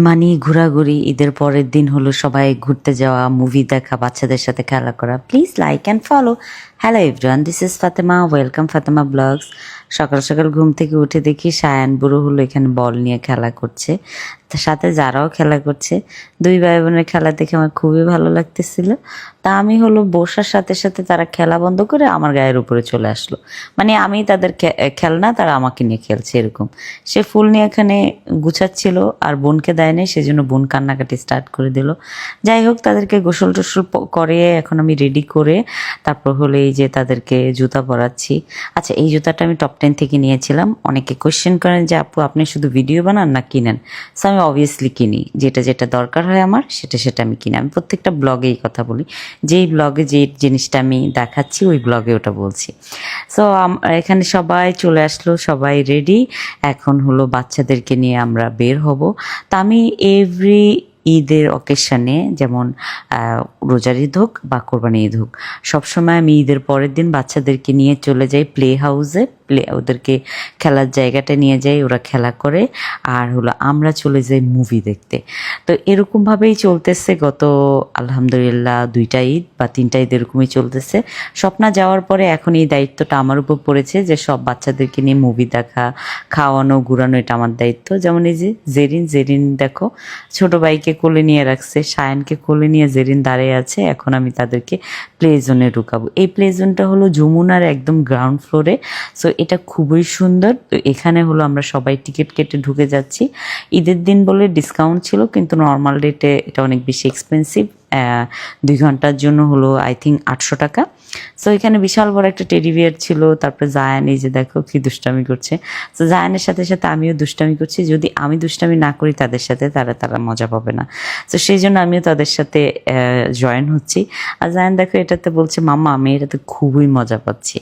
মানে ঘোরাঘুরি, ঈদের পরের দিন হলো সবাই ঘুরতে যাওয়া, মুভি দেখা, বাচ্চাদের সাথে খেলা করা। Please like and follow. Hello everyone, this is Fatema, welcome Fatema blogs. সকাল সকাল ঘুম থেকে উঠে দেখি সায়ান বুড়ো হলো এখানে বল নিয়ে খেলা করছে, তার সাথে যারাও খেলা করছে। দুই ভাই বোনের খেলা দেখে আমার খুবই ভালো লাগতেছিল। তা আমি হলো বসার সাথে সাথে তারা খেলা বন্ধ করে আমার গায়ের উপরে চলে আসলো। মানে আমি তাদের খেলনা, তারা আমাকে নিয়ে খেলছে এরকম। সে ফুল নিয়ে এখানে গুছাচ্ছিল আর বোনকে দেয় নাই, সেজন্য বোন কান্নাকাটি স্টার্ট করে দিল। যাই হোক, তাদেরকে গোসল টোসল করে এখন আমি রেডি করে তারপর হলো এই যে তাদেরকে জুতা পরাচ্ছি। আচ্ছা, এই জুতাটা আমি টপ 10 থেকে নিয়েছিলাম। অনেকে কোয়েশ্চেন করেন যে আপু আপনি শুধু ভিডিও বানান না কিনেন? সো আমি অবভিয়াসলি কিনি, যেটা যেটা দরকার হয় আমার সেটা আমি কিনি। আমি প্রত্যেকটা ব্লগে এই কথা বলি, যেই ব্লগে যে জিনিসটা আমি দেখাচ্ছি ওই ব্লগে ওটা বলছি। সো এখানে সবাই চলে আসলো, সবাই রেডি। এখন হলো বাচ্চাদেরকে নিয়ে আমরা বের হব। তা আমি এভরি ঈদের অকেশনে, যেমন রোজার ঈদ হোক বা কোরবানি ঈদ হোক, সবসময় আমি ঈদের পরের দিন বাচ্চাদেরকে নিয়ে চলে যাই প্লে হাউসে। ওদেরকে খেলার জায়গাটা নিয়ে যাই, ওরা খেলা করে, আর হলো আমরা চলে যাই মুভি দেখতে। তো এরকমভাবেই চলতেছে গত আলহামদুলিল্লাহ 2টা ঈদ বা 3টা ঈদ এরকমই চলতেছে। স্বপ্না যাওয়ার পরে এখন এই দায়িত্বটা আমার উপর পড়েছে যে সব বাচ্চাদেরকে নিয়ে মুভি দেখা, খাওয়ানো, ঘুরানো, এটা আমার দায়িত্ব। যেমন এই যে জেরিন দেখো, ছোট ভাইকে কোলে নিয়ে রাখছে, সায়ানকে কোলে নিয়ে জেরিন দাঁড়িয়ে আছে। এখন আমি তাদেরকে প্লে জোনে ঢুকাবো। এই প্লে জোনটা হলো যমুনার একদম গ্রাউন্ড ফ্লোরে। সো এটা খুবই সুন্দর। তো এখানে হলো আমরা সবাই টিকিট কেটে ঢুকে যাচ্ছি। ঈদের দিন বলে ডিসকাউন্ট ছিল, কিন্তু নর্মাল রেটে এটা অনেক বেশি এক্সপেন্সিভ। 2 ঘন্টার জন্য হলো আই থিঙ্ক 800 টাকা। সো এখানে বিশাল বড় একটা টেডি বিয়ার ছিল। তারপরে জায়ান, এই যে দেখো কি দুষ্টামি করছে। তো জায়ানের সাথে সাথে আমিও দুষ্টামি করছি। যদি আমি দুষ্টামি না করি তাদের সাথে, তারা মজা পাবে না। তো সেই জন্য আমিও তাদের সাথে জয়েন হচ্ছি। আর জায়ান দেখো এটাতে বলছে মাম্মা আমি এটাতে খুবই মজা পাচ্ছি,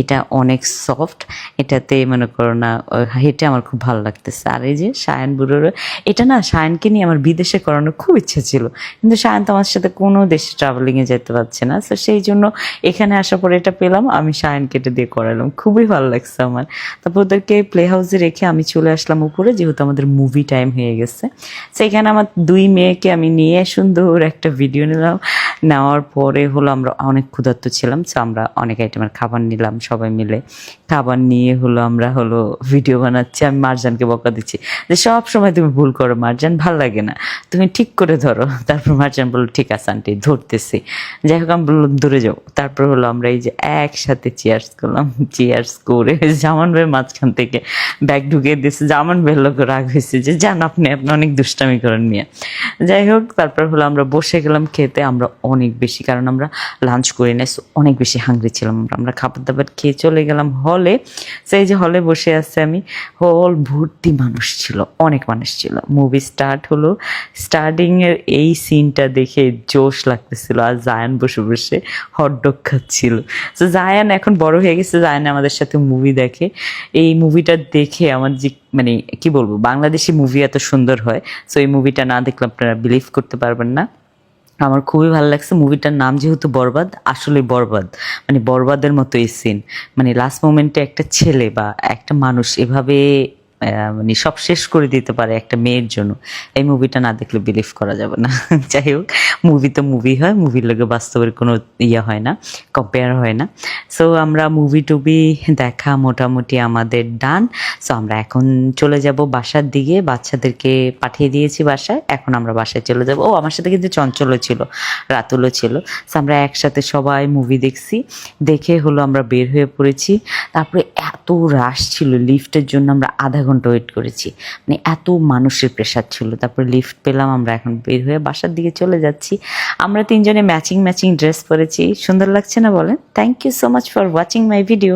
এটা অনেক সফট, এটাতে মনে করো না হেঁটে আমার খুব ভালো লাগতেছে। আর এই যে সায়ান বুড়োর, এটা না সায়ানকে নিয়ে আমার বিদেশে করানোর খুব ইচ্ছা ছিল, কিন্তু সায়ান তো আমার সাথে কোনো দেশে ট্রাভেলিংয়ে যেতে পারছে না। তো সেই জন্য এখানে আসার পরে এটা পেলাম, আমি সায়ান কেটে দিয়ে করালাম, খুবই ভালো লাগছে আমার। তারপর ওদেরকে প্লে হাউসে রেখে আমি চলে আসলাম উপরে, যেহেতু আমাদের মুভি টাইম হয়ে গেছে। সেখানে আমার 2 মেয়েকে আমি নিয়ে সুন্দর একটা ভিডিও নিলাম। নেওয়ার পরে হলো আমরা অনেক ক্ষুধার্ত ছিলাম, সো আমরা অনেক আইটেমের খাবার নিলাম সবাই মিলে। খাবার নিয়ে হলো আমরা হলো ভিডিও বানাচ্ছি। আমি মারজানকে বকা দিচ্ছি যে সব সময় তুমি ভুল করো মারজান, ভাল লাগে না, তুমি ঠিক করে ধরো। তারপর মারজান বললো ঠিক আছে আন্টি ধরতেছি। যাই হোক আমি বললাম দূরে যাও। তারপর হলো আমরা এই যে একসাথে চেয়ার্স করলাম। চেয়ার্স করে জামান ভাই মাঝখান থেকে ব্যাগ ঢুকিয়ে দিয়েছে। জামান ভাইয়ের লোক রাগ হয়েছে যে যান আপনি অনেক দুষ্টামি করেন নিয়ে। যাই হোক, তারপর হলো আমরা বসে গেলাম খেতে। আমরা অনেক বেশি, কারণ আমরা লাঞ্চ করি না, অনেক বেশি হাংরি ছিলাম। আমরা খাবার দাবার খেয়ে চলে গেলাম হলে। সেই যে হলে বসে আছে আমি, হল ভর্তি মানুষ ছিল, অনেক মানুষ ছিল। মুভি স্টার্ট হলো, স্টার্টিংয়ের এই সিনটা দেখে জোশ লাগতেছিল। আর জায়ান বসে বসে হটডগ খাচ্ছিল। তো জায়ান এখন বড় হয়ে গেছে, জায়ান আমাদের সাথে মুভি দেখে। এই মুভিটা দেখে আমার যে মানে কি বলবো, বাংলাদেশি মুভি এত সুন্দর হয়, সো এই মুভিটা না দেখলে আপনারা বিলিভ করতে পারবেন না। আমার খুবই ভালো লাগছে। মুভিটার নাম যেহেতু বরবাদ, আসলে বরবাদ মানে বরবাদের মতো এই সিন, মানে লাস্ট মোমেন্টে একটা ছেলে বা একটা মানুষ এভাবে মানে সব শেষ করে দিতে পারে একটা মেয়ের জন্য। এই মুভিটা না দেখলে বিলিভ করা যাবে না। যাই হোক, মুভি তো মুভি হয়, মুভির লগে বাস্তবের কোনো ইয়ে হয় না, কম্পেয়ার হয় না। সো আমরা মুভি টুভি দেখা মোটামুটি আমাদের ডান। সো আমরা এখন চলে যাব বাসার দিকে, বাচ্চাদেরকে পাঠিয়ে দিয়েছি বাসায়। এখন আমরা বাসায় চলে যাব। ও আমার সাথে কিন্তু চঞ্চলও ছিল, রাতুলও ছিল। সো আমরা একসাথে সবাই মুভি দেখছি। দেখে হলো আমরা বের হয়ে পড়েছি। তারপরে এত রাশ ছিল, লিফটের জন্য আমরা আধা ঘন্টা ওয়েট করেছি, মানে এত মানুষের প্রেশার ছিল। তারপরে লিফট পেলাম, আমরা এখন বের হয়ে বাসার দিকে চলে যাচ্ছি। আমরা 3 জনে ম্যাচিং ড্রেস পরেছি, সুন্দর লাগছে না বলেন? Thank you so much for watching my video.